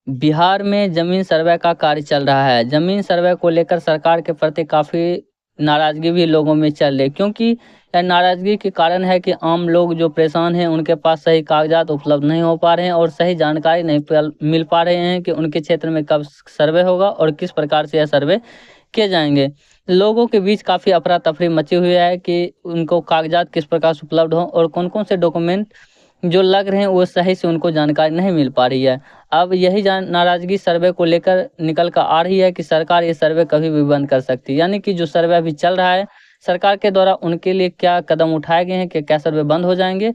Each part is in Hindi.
बिहार में ज़मीन सर्वे का कार्य चल रहा है। ज़मीन सर्वे को लेकर सरकार के प्रति काफ़ी नाराज़गी भी लोगों में चल रही है, क्योंकि यह नाराज़गी के कारण है कि आम लोग जो परेशान हैं, उनके पास सही कागज़ात उपलब्ध नहीं हो पा रहे हैं और सही जानकारी नहीं मिल पा रहे हैं कि उनके क्षेत्र में कब सर्वे होगा और किस प्रकार से यह सर्वे किए जाएँगे। लोगों के बीच काफ़ी अफरा-तफरी मची हुई है कि उनको कागज़ात किस प्रकार से उपलब्ध हों और कौन-कौन से डॉक्यूमेंट जो लग रहे हैं वो सही से उनको जानकारी नहीं मिल पा रही है। अब यही नाराज़गी सर्वे को लेकर निकल कर आ रही है कि सरकार ये सर्वे कभी भी बंद कर सकती है। यानी कि जो सर्वे अभी चल रहा है, सरकार के द्वारा उनके लिए क्या कदम उठाए गए हैं कि क्या सर्वे बंद हो जाएँगे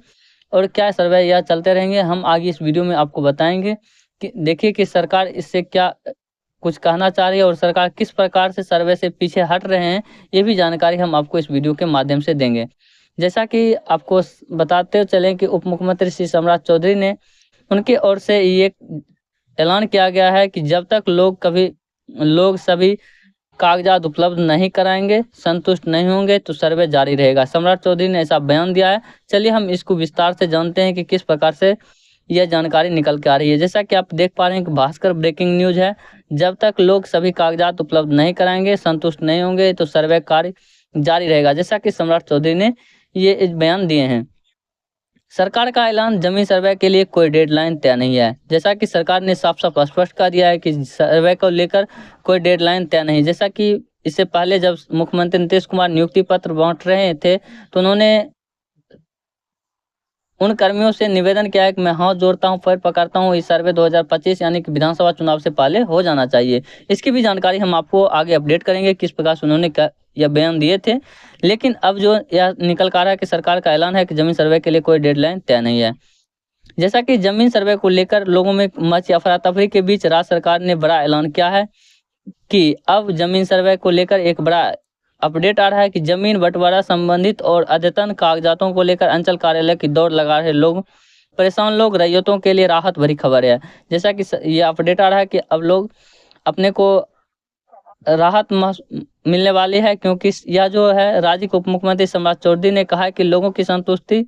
और क्या सर्वे यह चलते रहेंगे, हम आगे इस वीडियो में आपको बताएँगे कि देखिए कि सरकार इससे क्या कुछ कहना चाह रही है और सरकार किस प्रकार से सर्वे से पीछे हट रहे हैं, ये भी जानकारी हम आपको इस वीडियो के माध्यम से देंगे। जैसा कि आपको बताते चलें कि उप मुख्यमंत्री श्री सम्राट चौधरी ने उनकी ओर से ये ऐलान किया गया है कि जब तक लोग सभी कागजात उपलब्ध नहीं कराएंगे, संतुष्ट नहीं होंगे, तो सर्वे जारी रहेगा। सम्राट चौधरी ने ऐसा बयान दिया है। चलिए हम इसको विस्तार से जानते हैं कि किस प्रकार से यह जानकारी निकल के आ रही है। जैसा कि आप देख पा रहे हैं कि भास्कर ब्रेकिंग न्यूज़ है। जब तक लोग सभी कागजात उपलब्ध नहीं कराएंगे, संतुष्ट नहीं होंगे, तो सर्वे कार्य जारी रहेगा। जैसा कि सम्राट चौधरी ने ये बयान दिए हैं। सरकार का ऐलान, जमीन सर्वे के लिए कोई डेडलाइन तय नहीं है। जैसा कि सरकार ने साफ-साफ स्पष्ट कर दिया है कि सर्वे को लेकर कोई डेडलाइन तय नहीं। जैसा कि इससे पहले जब मुख्यमंत्री नीतीश कुमार नियुक्ति पत्र बाँट रहे थे, तो उन्होंने उन कर्मियों से निवेदन किया है कि मैं हाथ जोड़ता हूं, पैर पकड़ता हूं, इस सर्वे 2025 यानी कि विधानसभा चुनाव से पहले हो जाना चाहिए। इसकी भी जानकारी हम आपको आगे अपडेट करेंगे किस प्रकार से उन्होंने यह बयान दिए थे। लेकिन अब जो यह निकल कर आ रहा है कि सरकार का ऐलान है कि जमीन सर्वे के लिए कोई डेडलाइन तय नहीं है। जैसा कि जमीन सर्वे को लेकर लोगों में मची अफरा-तफरी के बीच राज्य सरकार ने बड़ा ऐलान किया है कि अब जमीन सर्वे को लेकर एक बड़ा अपडेट आ रहा है कि जमीन बंटवारा संबंधित और अद्यतन कागजातों को लेकर अंचल कार्यालय की दौड़ लगा रहे लोग, परेशान लोग, रैयतों के लिए राहत भरी खबर है। जैसा कि ये अपडेट आ रहा है कि अब लोग अपने को राहत मिलने वाली है, क्योंकि यह जो है राज्य के उप मुख्यमंत्री सम्राट चौधरी ने कहा है कि लोगों की संतुष्टि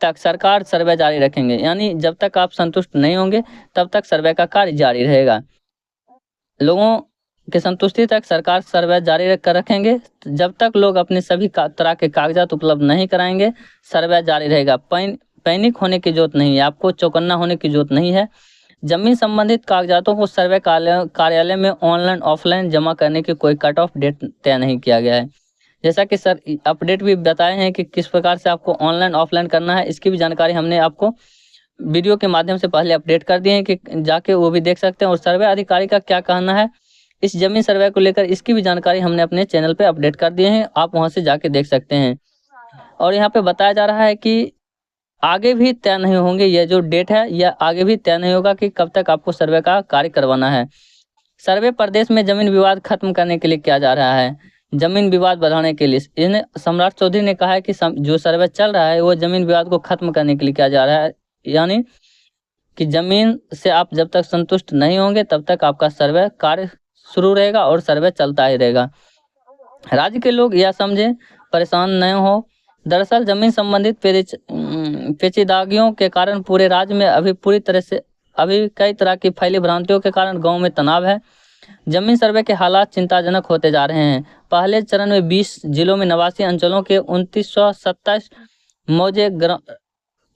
तक सरकार सर्वे जारी रखेंगे। यानी जब तक आप संतुष्ट नहीं होंगे, तब तक सर्वे का कार्य जारी रहेगा। लोगों की संतुष्टि तक सरकार सर्वे जारी रखेंगे। जब तक लोग अपने सभी तरह के कागजात उपलब्ध नहीं कराएंगे, सर्वे जारी रहेगा। पैनिक होने की जरूरत नहीं है, आपको चौकन्ना होने की जरूरत नहीं है। जमीन संबंधित कागजातों को सर्वे कार्यालय में ऑनलाइन ऑफलाइन जमा करने की कोई कट ऑफ डेट तय नहीं किया गया है। जैसा कि सर अपडेट भी बताए हैं कि किस प्रकार से आपको ऑनलाइन ऑफलाइन करना है, इसकी भी जानकारी हमने आपको वीडियो के माध्यम से पहले अपडेट कर दिए हैं कि जाके वो भी देख सकते हैं। और सर्वे अधिकारी का क्या कहना है इस जमीन सर्वे को लेकर, इसकी भी जानकारी हमने अपने चैनल पे अपडेट कर दिए हैं, आप वहां से जाके देख सकते हैं। और यहाँ पे बताया जा रहा है कि आगे भी तय नहीं होंगे, यह जो डेट है यह आगे भी तय नहीं होगा कि कब तक आपको सर्वे का कार्य करवाना है। सर्वे प्रदेश में जमीन विवाद खत्म करने के लिए किया जा रहा है, जमीन विवाद बढ़ाने के लिए। इन्हें सम्राट चौधरी ने कहा है कि जो सर्वे चल रहा है वो जमीन विवाद को खत्म करने के लिए किया जा रहा है। यानी कि जमीन से आप जब तक संतुष्ट नहीं होंगे, तब तक आपका सर्वे कार्य शुरू रहेगा और सर्वे चलता ही रहेगा। राज्य के लोग यह समझें, परेशान न हो। दरअसल जमीन संबंधित पेचीदगियों के कारण पूरे राज्य में अभी कई तरह की फैली भ्रांतियों के कारण गांव में तनाव है। जमीन सर्वे के हालात चिंताजनक होते जा रहे हैं। पहले चरण में 20 जिलों में 89 अंचलों के 2927 मौजे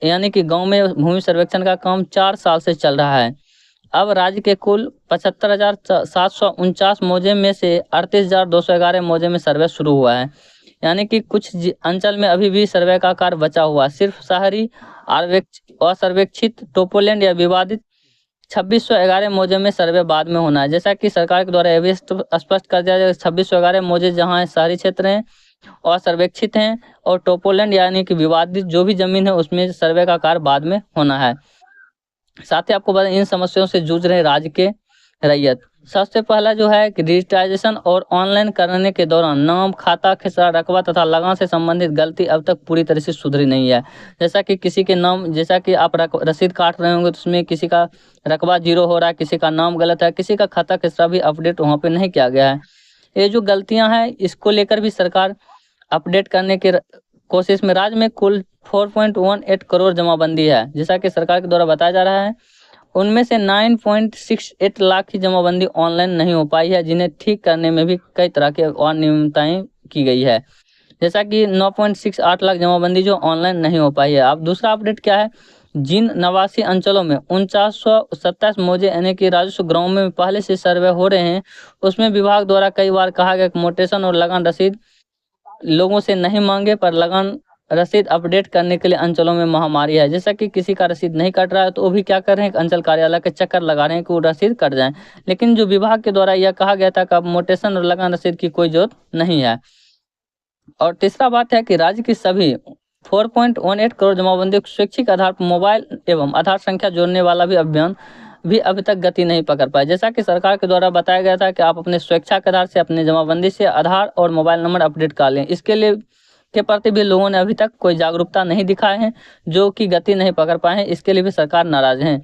यानी कि गांव में भूमि सर्वेक्षण का काम 4 साल से चल रहा है। अब राज्य के कुल 75,749 मौजे में से 38,211 मौजे में सर्वे शुरू हुआ है। यानी कि कुछ अंचल में अभी भी सर्वे का कार्य बचा हुआ है। सिर्फ शहरी असर्वेक्षित टोपोलैंड या विवादित 2611 मौजे में सर्वे बाद में होना है। जैसा कि सरकार के द्वारा यह भी स्पष्ट कर दिया जाए, 2611 मौजे जहाँ शहरी क्षेत्र हैं और सर्वेक्षित हैं, और टोपोलैंड यानी कि विवादित जो भी जमीन है उसमें सर्वे का कार्य बाद में होना है। साथ ही आपको बता, इन समस्याओं से जूझ रहे राज्य के रैयत। सबसे पहला जो है कि डिजिटाइजेशन और ऑनलाइन करने के दौरान नाम, खाता, खसरा, रकबा तथा लगान से संबंधित गलती अब तक पूरी तरह से सुधरी नहीं है। जैसा कि किसी के नाम, जैसा कि आप रसीद काट रहे होंगे तो उसमें किसी का रकबा 0 हो रहा है, किसी का नाम गलत है, किसी का खाता खसरा भी अपडेट वहाँ पे नहीं किया गया है। ये जो गलतियाँ हैं इसको लेकर भी सरकार अपडेट करने के कोशिश में। राज्य में कुल 4.18 करोड़ जमाबंदी है, जैसा कि सरकार के द्वारा बताया जा रहा है। उनमें से 9.68 लाख की जमाबंदी ऑनलाइन नहीं हो पाई है, जिन्हें ठीक करने में भी कई तरह के अनियमितताएं की गई है। जैसा कि 9.68 लाख जमाबंदी जो ऑनलाइन नहीं हो पाई है। अब दूसरा अपडेट क्या है, जिन नवासी अंचलों में 4927 मौजे यानी कि राजस्व ग्रामों में पहले से सर्वे हो रहे हैं, उसमें विभाग द्वारा कई बार कहा गया कि मोटेशन और लगान रसीद लोगों से नहीं मांगे, पर लगान रसीद अपडेट करने के लिए अंचलों में महामारी है। जैसा कि किसी का रसीद नहीं कट रहा है तो वो भी क्या कर रहे हैं, अंचल कार्यालय के चक्कर लगा रहे हैं कि वो रसीद कट जाए, लेकिन जो विभाग के द्वारा यह कहा गया था कि अब मोटेशन और लगान रसीद की कोई जरूरत नहीं है। और तीसरा बात है कि राज्य की सभी 4.18 करोड़ जमाबंदी को स्वैच्छिक आधार पर मोबाइल एवं आधार संख्या जोड़ने वाला भी अभियान भी अभी तक गति नहीं पकड़ पाया। जैसा कि सरकार के द्वारा बताया गया था कि आप अपने स्वेच्छा के आधार से अपने जमाबंदी से आधार और मोबाइल नंबर अपडेट कर लें, इसके लिए के प्रति भी लोगों ने अभी तक कोई जागरूकता नहीं दिखाए हैं, जो कि गति नहीं पकड़ पाए हैं। इसके लिए भी सरकार नाराज है।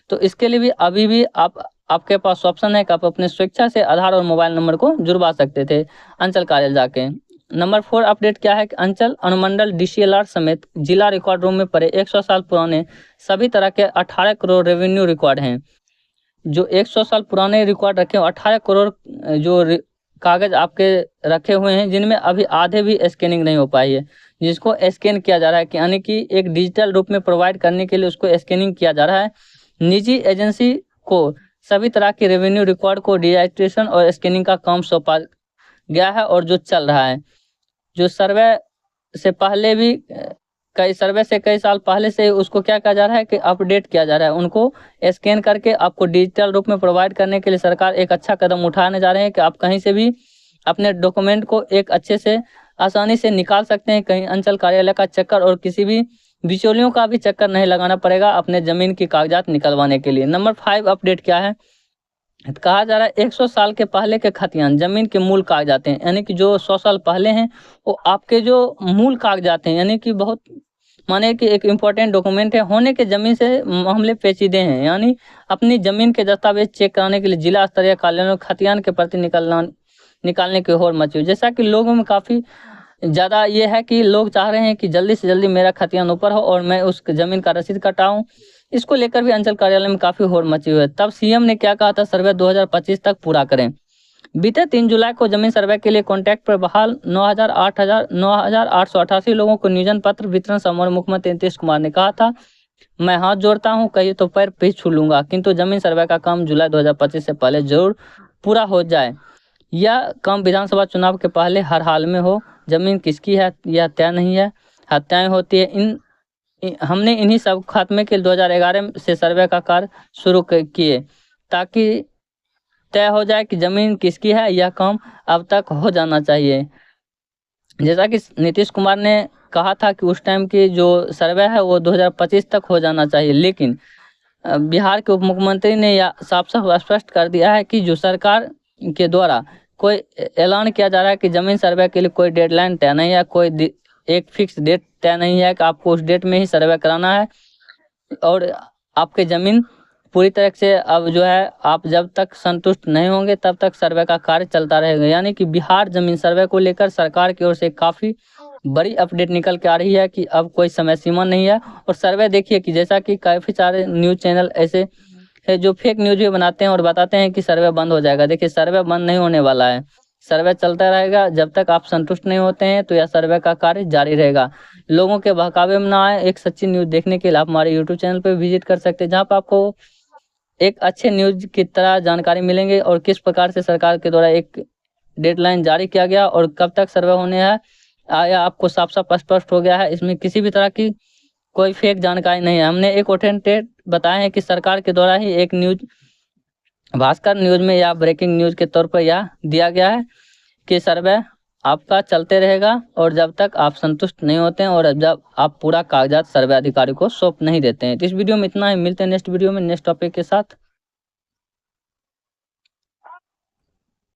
तो इसके लिए भी अभी भी आपके पास ऑप्शन है कि आप अपने स्वेच्छा से आधार और मोबाइल नंबर को जुड़वा सकते थे अंचल कार्यालय जाके। नंबर 4 अपडेट क्या है कि अंचल अनुमंडल DCLR समेत जिला रिकॉर्ड रूम में पड़े 100 साल पुराने सभी तरह के 18 करोड़ रेवेन्यू रिकॉर्ड हैं। जो 100 साल पुराने रिकॉर्ड रखे 18 करोड़ जो कागज आपके रखे हुए हैं, जिनमें अभी आधे भी स्कैनिंग नहीं हो पाई है, जिसको स्कैन किया जा रहा है कि यानी कि एक डिजिटल रूप में प्रोवाइड करने के लिए उसको स्कैनिंग किया जा रहा है। निजी एजेंसी को सभी तरह के रेवेन्यू रिकॉर्ड को डिजिटाइजेशन और स्कैनिंग का काम सौंपा गया है और जो चल रहा है। जो सर्वे से पहले भी कई साल पहले से उसको क्या किया जा रहा है कि अपडेट किया जा रहा है, उनको स्कैन करके आपको डिजिटल रूप में प्रोवाइड करने के लिए सरकार एक अच्छा कदम उठाने जा रहे हैं कि आप कहीं से भी अपने डॉक्यूमेंट को एक अच्छे से आसानी से निकाल सकते हैं। कहीं अंचल कार्यालय का चक्कर और किसी भी बिचौलियों का भी चक्कर नहीं लगाना पड़ेगा अपने जमीन की कागजात निकलवाने के लिए। नंबर 5 अपडेट क्या है, कहा जा रहा है 100 साल के पहले के खतियान जमीन के मूल कागजात हैं, यानी कि जो 100 साल पहले हैं वो आपके जो मूल कागजात हैं, यानी कि बहुत माने कि एक इम्पोर्टेंट डॉक्यूमेंट है होने के जमीन से मामले पेचीदे हैं, यानी अपनी जमीन के दस्तावेज चेक कराने के लिए जिला स्तरीय कार्यालयों में खतियान के प्रति निकालने की होड़ मची। जैसा कि लोगों में काफ़ी ज़्यादा ये है कि लोग चाह रहे हैं कि जल्दी से जल्दी मेरा खतियान ऊपर हो और मैं उस जमीन का रसीद कटाऊं, इसको लेकर भी अंचल कार्यालय में काफ़ी होड़ मची हुई है। तब CM ने क्या कहा था, सर्वे 2025 तक पूरा करें। बीते 3 जुलाई को जमीन सर्वे के लिए कॉन्टैक्ट पर बहाल 9,888 लोगों को नियोजन पत्र वितरण समारोह मुख्यमंत्री नीतीश कुमार ने कहा था, मैं हाथ जोड़ता हूं, कहिए तो पैर भी छू लूंगा, किंतु जमीन सर्वे का काम जुलाई 2025 से पहले जरूर पूरा हो जाए। यह काम विधानसभा चुनाव के पहले हर हाल में हो। जमीन किसकी है यह तय नहीं है, हत्याएं होती है। हमने इन्हीं सब खात्मे के 2011 से सर्वे का कार्य शुरू किए ताकि तय हो जाए कि जमीन किसकी है। यह काम अब तक हो जाना चाहिए। जैसा कि नीतीश कुमार ने कहा था कि उस टाइम की जो सर्वे है वो 2025 तक हो जाना चाहिए, लेकिन बिहार के उप मुख्यमंत्री ने यह साफ साफ स्पष्ट कर दिया है कि जो सरकार के द्वारा कोई ऐलान किया जा रहा है कि जमीन सर्वे के लिए कोई डेडलाइन तय नहीं है, कोई एक फिक्स डेट तय नहीं है कि आपको उस डेट में ही सर्वे कराना है और आपके ज़मीन पूरी तरह से अब जो है आप जब तक संतुष्ट नहीं होंगे तब तक सर्वे का कार्य चलता रहेगा। यानी कि बिहार जमीन सर्वे को लेकर सरकार की ओर से काफ़ी बड़ी अपडेट निकल के आ रही है कि अब कोई समय सीमा नहीं है। और सर्वे देखिए कि जैसा कि काफ़ी सारे न्यूज़ चैनल ऐसे है जो फेक न्यूज़ भी बनाते हैं और बताते हैं कि सर्वे बंद हो जाएगा। देखिए सर्वे बंद नहीं होने वाला है, सर्वे चलता रहेगा। जब तक आप संतुष्ट नहीं होते हैं तो यह सर्वे का कार्य जारी रहेगा। लोगों के बहकावे में ना आए, एक सच्ची न्यूज़ देखने के लिए आप हमारे YouTube चैनल पर विजिट कर सकते हैं, जहाँ पर आपको एक अच्छे न्यूज़ की तरह जानकारी मिलेंगे और किस प्रकार से सरकार के द्वारा एक डेडलाइन जारी किया गया और कब तक सर्वे होने हैं आया आपको साफ साफ स्पष्ट हो गया है। इसमें किसी भी तरह की कोई फेक जानकारी नहीं है। हमने एक ऑथेंटिक बताए हैं कि सरकार के द्वारा ही एक न्यूज़ भास्कर न्यूज़ में या ब्रेकिंग न्यूज़ के तौर पर यह दिया गया है कि सर्वे आपका चलते रहेगा और जब तक आप संतुष्ट नहीं होते हैं और जब आप पूरा कागजात सर्वे अधिकारी को सौंप नहीं देते हैं। तो इस वीडियो में इतना ही, मिलते हैं नेक्स्ट वीडियो में नेक्स्ट टॉपिक के साथ।